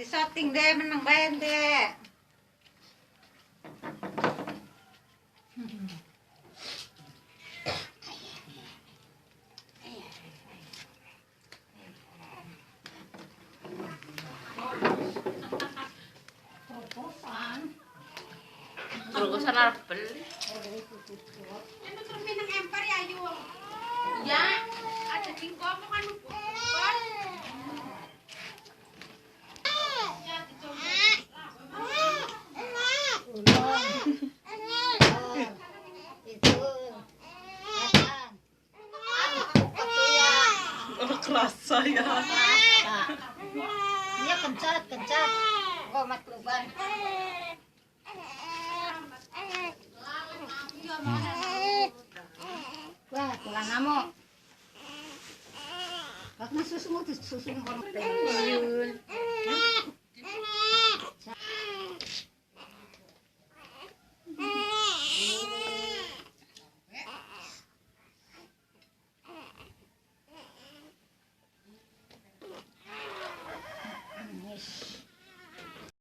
di shooting deh, menang bayan deh. Terusan harus beli. Itu terminang empar ya Ayu. Ya, ada jingkok kan bukan. Ya, dicoba. Kerasa ya. Dia kencet. Oh, mat perubahan. Wah, tulang ngamuk. Kakak susu mau susu ngomong.